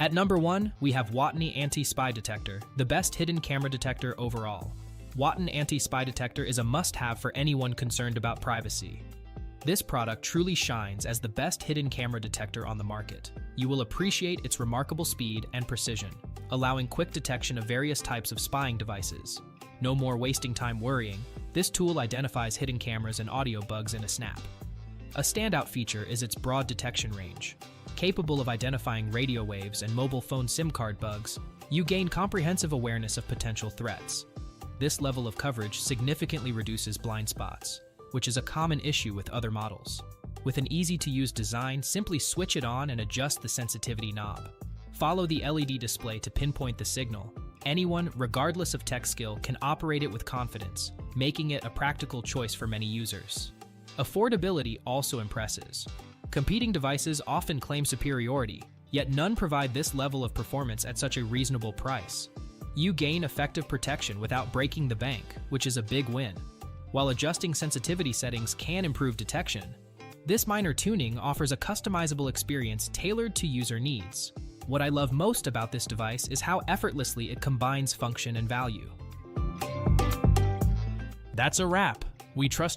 At number 1, we have Watney Anti-Spy Detector, the best hidden camera detector overall. Watney Anti-Spy Detector is a must-have for anyone concerned about privacy. This product truly shines as the best hidden camera detector on the market. You will appreciate its remarkable speed and precision, allowing quick detection of various types of spying devices. No more wasting time worrying. This tool identifies hidden cameras and audio bugs in a snap. A standout feature is its broad detection range. Capable of identifying radio waves and mobile phone SIM card bugs, you gain comprehensive awareness of potential threats. This level of coverage significantly reduces blind spots, which is a common issue with other models. With an easy-to-use design, simply switch it on and adjust the sensitivity knob. Follow the LED display to pinpoint the signal. Anyone, regardless of tech skill, can operate it with confidence, making it a practical choice for many users. Affordability also impresses. Competing devices often claim superiority, yet none provide this level of performance at such a reasonable price. You gain effective protection without breaking the bank, which is a big win. While adjusting sensitivity settings can improve detection, this minor tuning offers a customizable experience tailored to user needs. What I love most about this device is how effortlessly it combines function and value. That's a wrap. We trust